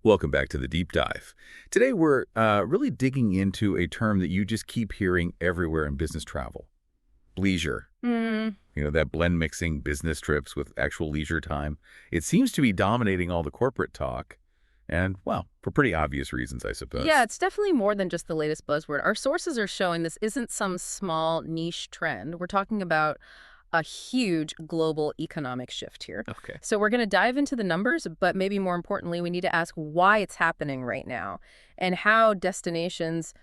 Welcome back to the Deep Dive. Today we're really digging into a term that you just keep hearing everywhere in business travel. Bleisure. That blend mixing business trips with actual leisure time. It seems to be dominating all the corporate talk. And, well, for pretty obvious reasons, I suppose. Yeah, it's definitely more than just the latest buzzword. Our sources are showing this isn't some small niche trend. We're talking about a huge global economic shift here. Okay. So we're going to dive into the numbers, but maybe more importantly, we need to ask why it's happening right now and how destinations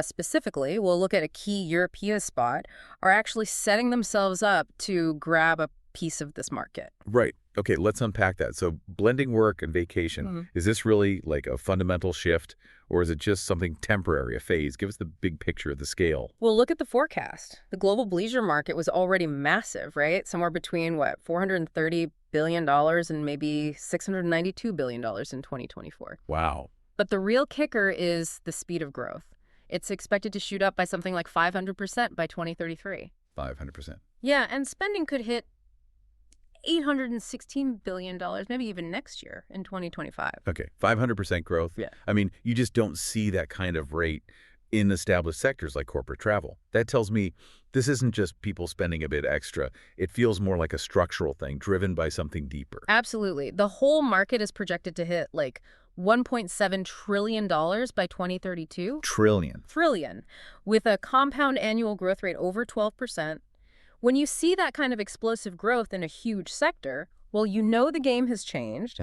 specifically, we'll look at a key European spot, are actually setting themselves up to grab a piece of this market. Right. Okay, let's unpack that. So blending work and vacation, is this really like a fundamental shift, or is it just something temporary, a phase? Give us the big picture of the scale. Well, look at the forecast. The global bleisure market was already massive, right? Somewhere between, $430 billion and maybe $692 billion in 2024. Wow. But the real kicker is the speed of growth. It's expected to shoot up by something like 500% by 2033. 500%. Yeah, and spending could hit $816 billion, maybe even next year in 2025. Okay, 500% growth. Yeah. I mean, you just don't see that kind of rate in established sectors like corporate travel. That tells me this isn't just people spending a bit extra. It feels more like a structural thing driven by something deeper. Absolutely. The whole market is projected to hit like $1.7 trillion by 2032. Trillion, with a compound annual growth rate over 12%. When you see that kind of explosive growth in a huge sector, well, you know the game has changed.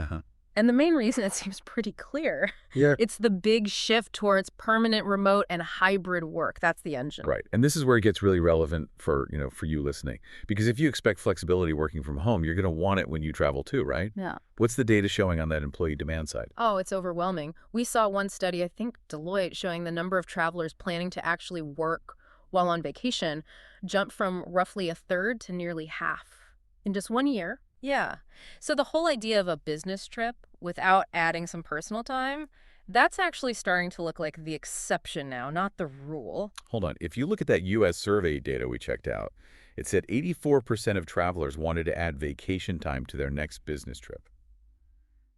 And the main reason, it seems pretty clear. Yeah. It's the big shift towards permanent remote and hybrid work. That's the engine. Right. And this is where it gets really relevant for you listening. Because if you expect flexibility working from home, you're going to want it when you travel too, right? Yeah. What's the data showing on that employee demand side? Oh, it's overwhelming. We saw one study, I think Deloitte, showing the number of travelers planning to actually work while on vacation jumped from roughly a third to nearly half in just 1 year. Yeah. So the whole idea of a business trip without adding some personal time, that's actually starting to look like the exception now, not the rule. Hold on. If you look at that U.S. survey data we checked out, it said 84% of travelers wanted to add vacation time to their next business trip.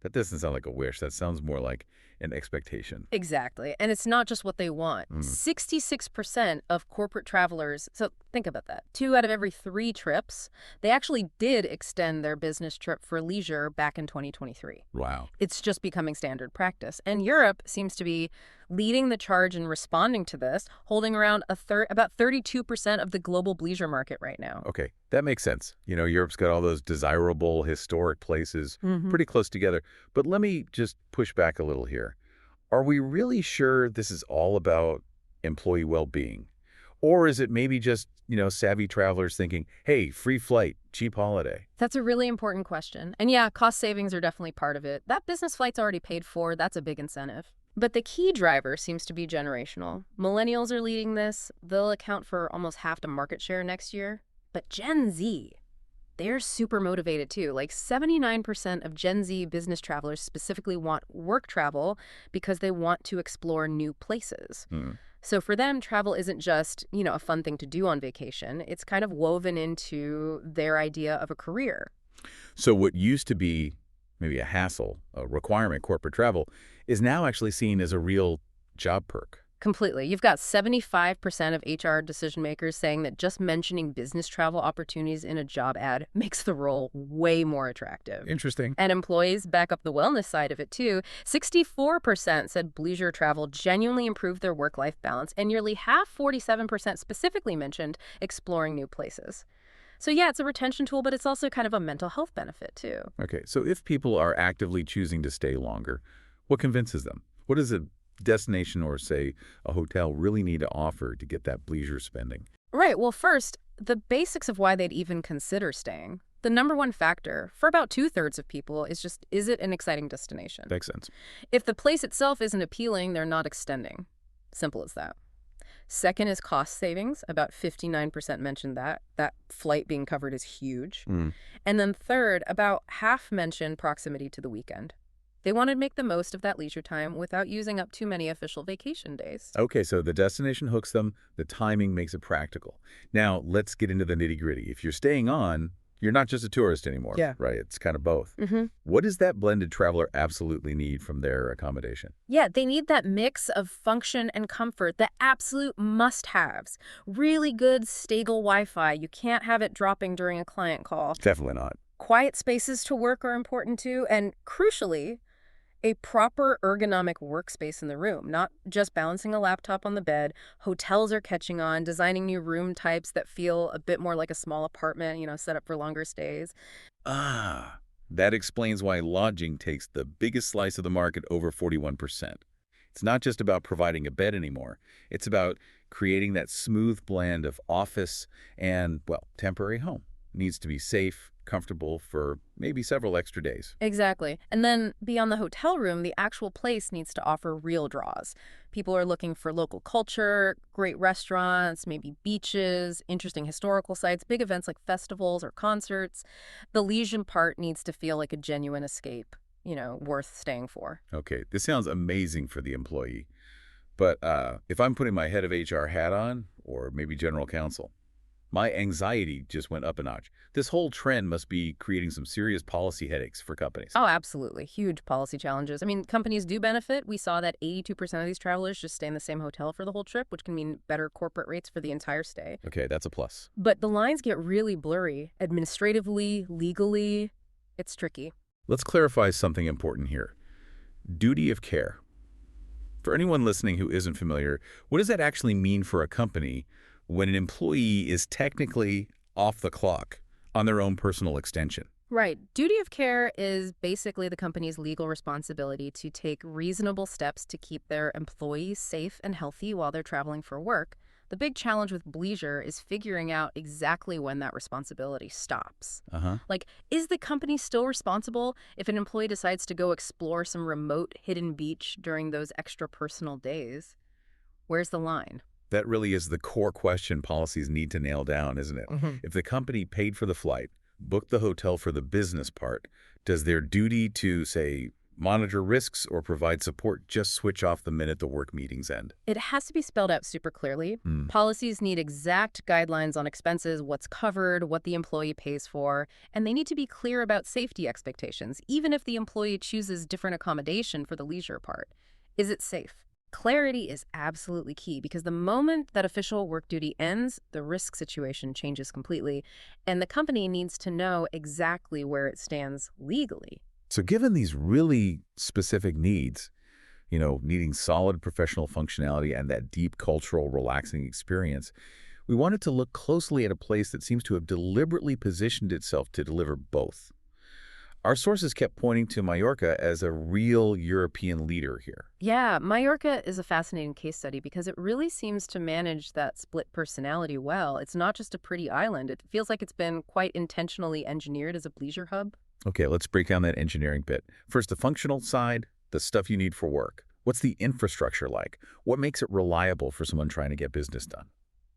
That doesn't sound like a wish. That sounds more like an expectation. Exactly. And it's not just what they want. 66% of corporate travelers, so think about that, 2 out of every 3 trips, they actually did extend their business trip for leisure back in 2023. Wow. It's just becoming standard practice. And Europe seems to be leading the charge in responding to this, holding around about 32% of the global bleisure market right now. Okay, that makes sense. Europe's got all those desirable historic places pretty close together. But let me just push back a little here. Are we really sure this is all about employee well-being? Or is it maybe just, savvy travelers thinking, hey, free flight, cheap holiday? That's a really important question. And yeah, cost savings are definitely part of it. That business flight's already paid for. That's a big incentive. But the key driver seems to be generational. Millennials are leading this. They'll account for almost half the market share next year. But Gen Z, they're super motivated too. Like 79% of Gen Z business travelers specifically want work travel because they want to explore new places. So for them, travel isn't just, a fun thing to do on vacation. It's kind of woven into their idea of a career. So what used to be maybe a hassle, a requirement, corporate travel, is now actually seen as a real job perk. Completely. You've got 75% of HR decision makers saying that just mentioning business travel opportunities in a job ad makes the role way more attractive. Interesting. And employees back up the wellness side of it, too. 64% said bleisure travel genuinely improved their work-life balance, and nearly half, 47%, specifically mentioned exploring new places. So yeah, it's a retention tool, but it's also kind of a mental health benefit, too. Okay, so if people are actively choosing to stay longer, what convinces them? What does a destination or, say, a hotel really need to offer to get that bleisure spending? Right. Well, first, the basics of why they'd even consider staying. The number one factor for about 2/3 of people is just, is it an exciting destination? Makes sense. If the place itself isn't appealing, they're not extending. Simple as that. Second is cost savings. About 59% mentioned that. That flight being covered is huge. And then third, about half mentioned proximity to the weekend. They want to make the most of that leisure time without using up too many official vacation days. Okay, so the destination hooks them, the timing makes it practical. Now, let's get into the nitty-gritty. If you're staying on, You're not just a tourist anymore, Yeah. right? It's kind of both. Mm-hmm. What does that blended traveler absolutely need from their accommodation? Yeah, they need that mix of function and comfort, the absolute must-haves. Really good, stable Wi-Fi. You can't have it dropping during a client call. Definitely not. Quiet spaces to work are important too, and crucially, a proper ergonomic workspace in the room, not just balancing a laptop on the bed. Hotels are catching on, designing new room types that feel a bit more like a small apartment, set up for longer stays. Ah, that explains why lodging takes the biggest slice of the market, over 41%. It's not just about providing a bed anymore. It's about creating that smooth blend of office and, well, temporary home. Needs to be safe, comfortable for maybe several extra days. Exactly. And then beyond the hotel room, the actual place needs to offer real draws. People are looking for local culture, great restaurants, maybe beaches, interesting historical sites, big events like festivals or concerts. The leisure part needs to feel like a genuine escape, worth staying for. Okay, this sounds amazing for the employee. But if I'm putting my head of HR hat on, or maybe general counsel, my anxiety just went up a notch. This whole trend must be creating some serious policy headaches for companies. Oh, absolutely. Huge policy challenges. I mean, companies do benefit. We saw that 82% of these travelers just stay in the same hotel for the whole trip, which can mean better corporate rates for the entire stay. Okay, that's a plus. But the lines get really blurry. Administratively, legally, it's tricky. Let's clarify something important here. Duty of care. For anyone listening who isn't familiar, what does that actually mean for a company when an employee is technically off the clock on their own personal extension? Right. Duty of care is basically the company's legal responsibility to take reasonable steps to keep their employees safe and healthy while they're traveling for work. The big challenge with Bleisure is figuring out exactly when that responsibility stops. Uh-huh. Like, is the company still responsible if an employee decides to go explore some remote hidden beach during those extra personal days? Where's the line? That really is the core question policies need to nail down, isn't it? Mm-hmm. If the company paid for the flight, booked the hotel for the business part, does their duty to, say, monitor risks or provide support just switch off the minute the work meetings end? It has to be spelled out super clearly. Policies need exact guidelines on expenses, what's covered, what the employee pays for, and they need to be clear about safety expectations, even if the employee chooses different accommodation for the leisure part. Is it safe? Clarity is absolutely key because the moment that official work duty ends, the risk situation changes completely, and the company needs to know exactly where it stands legally. So given these really specific needs, needing solid professional functionality and that deep cultural relaxing experience, we wanted to look closely at a place that seems to have deliberately positioned itself to deliver both. Our sources kept pointing to Mallorca as a real European leader here. Yeah, Mallorca is a fascinating case study because it really seems to manage that split personality well. It's not just a pretty island. It feels like it's been quite intentionally engineered as a leisure hub. Okay, let's break down that engineering bit. First, the functional side, the stuff you need for work. What's the infrastructure like? What makes it reliable for someone trying to get business done?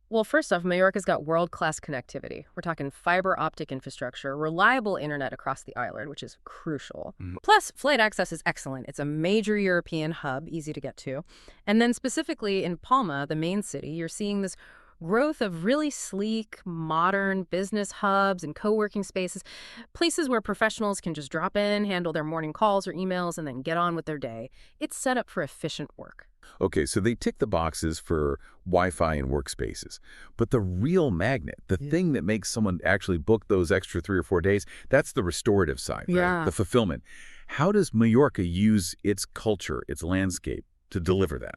Well, first off, Mallorca's got world-class connectivity. We're talking fiber optic infrastructure, reliable internet across the island, which is crucial. Plus, flight access is excellent. It's a major European hub, easy to get to. And then specifically in Palma, the main city, you're seeing this growth of really sleek, modern business hubs and co-working spaces, places where professionals can just drop in, handle their morning calls or emails, and then get on with their day. It's set up for efficient work. Okay, so they tick the boxes for Wi-Fi and workspaces. But the real magnet, the thing that makes someone actually book those extra 3 or 4 days, that's the restorative side, right? Yeah. The fulfillment. How does Mallorca use its culture, its landscape, to deliver that?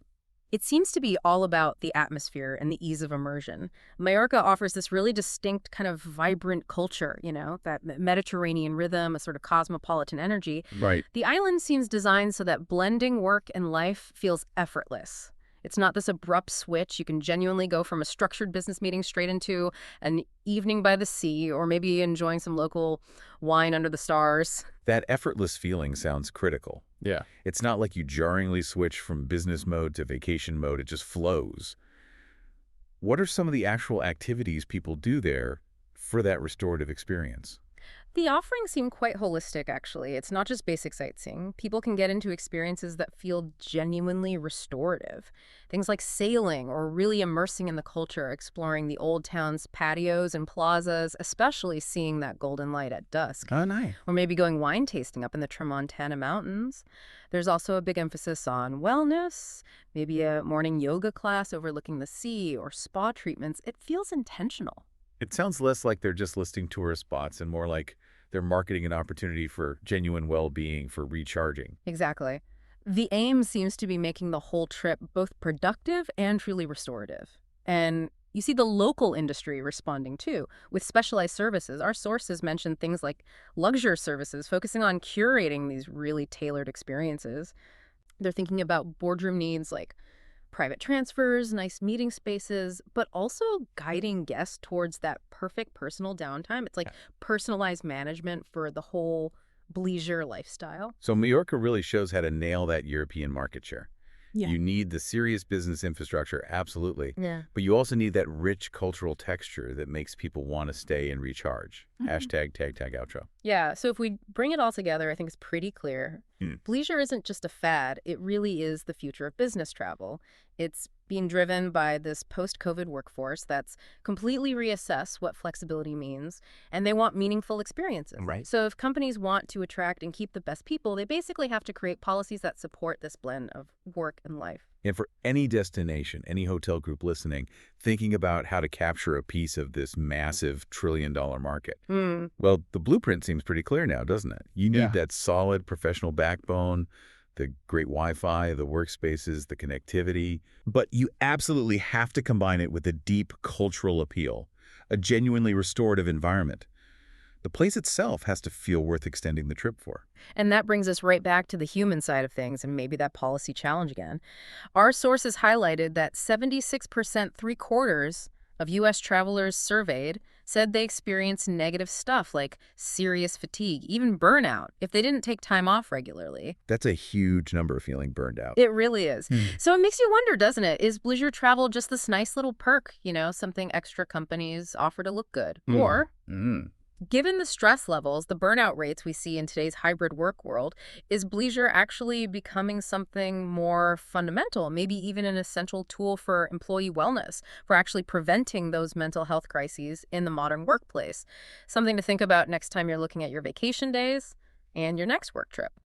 It seems to be all about the atmosphere and the ease of immersion. Mallorca offers this really distinct kind of vibrant culture, that Mediterranean rhythm, a sort of cosmopolitan energy. Right. The island seems designed so that blending work and life feels effortless. It's not this abrupt switch. You can genuinely go from a structured business meeting straight into an evening by the sea or maybe enjoying some local wine under the stars. That effortless feeling sounds critical. Yeah. It's not like you jarringly switch from business mode to vacation mode. It just flows. What are some of the actual activities people do there for that restorative experience? The offerings seem quite holistic, actually. It's not just basic sightseeing. People can get into experiences that feel genuinely restorative. Things like sailing or really immersing in the culture, exploring the old town's patios and plazas, especially seeing that golden light at dusk. Oh, nice. Or maybe going wine tasting up in the Tramontana Mountains. There's also a big emphasis on wellness, maybe a morning yoga class overlooking the sea or spa treatments. It feels intentional. It sounds less like they're just listing tourist spots and more like they're marketing an opportunity for genuine well-being, for recharging. Exactly. The aim seems to be making the whole trip both productive and truly restorative. And you see the local industry responding too, with specialized services. Our sources mention things like Luxure services focusing on curating these really tailored experiences. They're thinking about boardroom needs like private transfers, nice meeting spaces, but also guiding guests towards that perfect personal downtime. It's like Yeah. personalized management for the whole Bleisure lifestyle. So Mallorca really shows how to nail that European market share. Yeah. You need the serious business infrastructure, absolutely, Yeah. but you also need that rich cultural texture that makes people want to stay and recharge. Hashtag tag tag outro. Yeah, so if we bring it all together, I think it's pretty clear. Hmm. Bleisure isn't just a fad, it really is the future of business travel. It's being driven by this post-COVID workforce that's completely reassess what flexibility means, and they want meaningful experiences. Right. So if companies want to attract and keep the best people, they basically have to create policies that support this blend of work and life. And for any destination, any hotel group listening, thinking about how to capture a piece of this massive trillion-dollar market, well, the blueprint seems pretty clear now, doesn't it? You need that solid professional backbone, the great Wi-Fi, the workspaces, the connectivity, but you absolutely have to combine it with a deep cultural appeal, a genuinely restorative environment. The place itself has to feel worth extending the trip for. And that brings us right back to the human side of things and maybe that policy challenge again. Our sources highlighted that 76%, three-quarters of U.S. travelers surveyed said they experienced negative stuff like serious fatigue, even burnout, if they didn't take time off regularly. That's a huge number feeling burned out. It really is. So it makes you wonder, doesn't it? Is Bleisure travel just this nice little perk, something extra companies offer to look good? Or given the stress levels, the burnout rates we see in today's hybrid work world, is Bleisure actually becoming something more fundamental, maybe even an essential tool for employee wellness, for actually preventing those mental health crises in the modern workplace? Something to think about next time you're looking at your vacation days and your next work trip.